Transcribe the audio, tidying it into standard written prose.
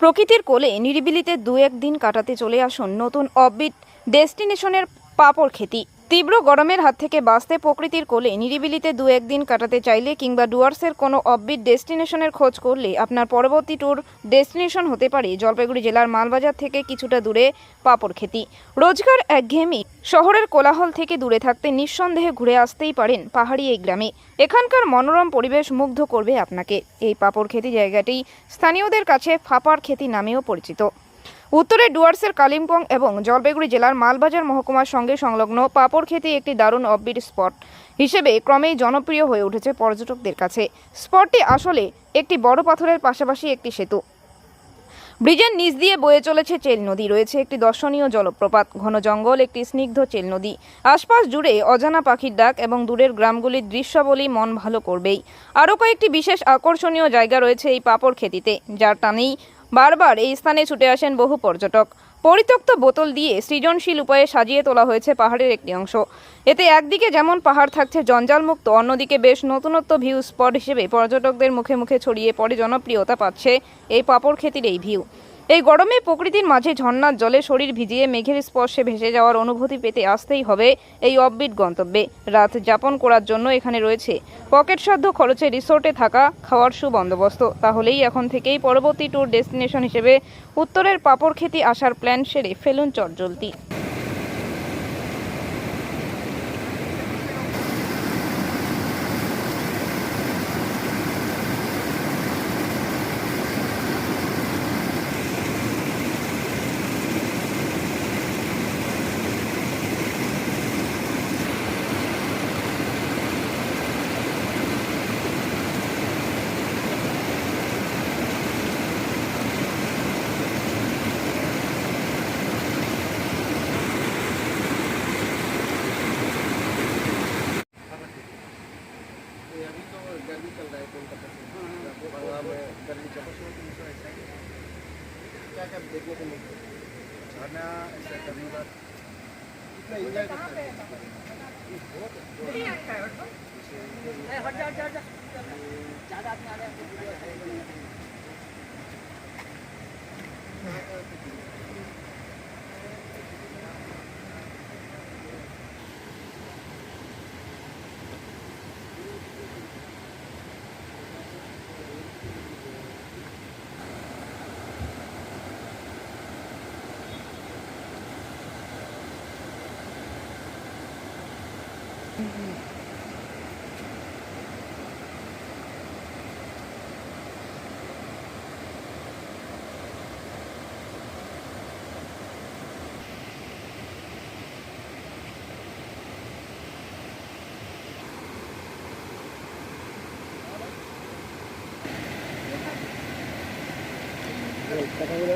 প্রকৃতির কোলে নিরিবিলিতে দু একদিন কাটাতে চলে আসুন নতুন অফবিট ডেস্টিনেশনের পাপড় খেতি। তীব্র গরমের হাত থেকে বাঁচতে প্রকৃতির কোলে নিরিবিলিতে দু একদিন কাটাতে চাইলে কিংবা ডুয়ার্সের কোনো অফবিট ডেস্টিনেশনের খোঁজ করলে আপনার পরবর্তী ট্যুর ডেস্টিনেশন হতে পারে জলপাইগুড়ি জেলার মালবাজার থেকে কিছুটা দূরে পাপড় খেতি। রোজগার একঘেয়েমি শহরের কোলাহল থেকে দূরে থাকতে নিঃসন্দেহে ঘুরে আসতেই পারেন পাহাড়ি এই গ্রামে। এখানকার মনোরম পরিবেশ মুগ্ধ করবে আপনাকে। এই পাপড় খেতি জায়গাটি স্থানীয়দের কাছে ফাপার খেতি নামেও পরিচিত। উত্তরে ডুয়ার্সের কালিম্পং এবং জলপাইগুড়ি জেলার মালবাজার মহকুমার সঙ্গে সংলগ্ন পাপড় খেতি একটি দারুণ অফবিট স্পট হিসেবে ক্রমেই জনপ্রিয় হয়ে উঠেছে পর্যটকদের কাছে। স্পটটি আসলে একটি বড় পাথরের পাশাপাশি একটি সেতু। ব্রিজের নিচ দিয়ে বয়ে চলেছে চেল নদী, রয়েছে একটি দর্শনীয় জলপ্রপাত, ঘন জঙ্গল, একটি স্নিগ্ধ চেল নদী, আশপাশ জুড়ে অজানা পাখির ডাক এবং দূরের গ্রামগুলির দৃশ্যাবলী মন ভালো করবেই। আরও কয়েকটি বিশেষ আকর্ষণীয় জায়গা রয়েছে এই পাপড় খেতিতে, যার টানেই বারবার এই স্থানে ছুটে আসেন বহু পর্যটক। পরিত্যক্ত বোতল দিয়ে সৃজনশীল উপায়ে সাজিয়ে তোলা হয়েছে পাহাড়ের একটি অংশ। এতে একদিকে যেমন পাহাড় থাকছে জঞ্জালমুক্ত, অন্যদিকে বেশ নতুনত্ব ভিউ স্পট হিসেবে পর্যটকদের মুখে মুখে ছড়িয়ে পড়ে জনপ্রিয়তা পাচ্ছে এই পাপড় খেতির এই ভিউ। এই গরমে প্রকৃতির মাঝে ঝর্ণার জলে শরীর ভিজিয়ে মেঘের স্পর্শে ভেসে যাওয়ার অনুভূতি পেতে আসতেই হবে এই অফবিট গন্তব্যে। রাত যাপন করার জন্য এখানে রয়েছে পকেটসাধ্য খরচে রিসোর্টে থাকা খাওয়ার সুবন্দোবস্ত। তাহলেই এখন থেকেই পরবর্তী ট্যুর ডেস্টিনেশন হিসেবে উত্তরের পাপড় খেতি আসার প্ল্যান সেরে ফেলুন চটজলদি। अभी तो गर्मी चल रहा है कोलकाता से वहाँ में गर्मी चल क्या क्या देखने को मिलता है? झरना ऐसा कभी बार कितना एंजॉय करते हैं। কথা বলে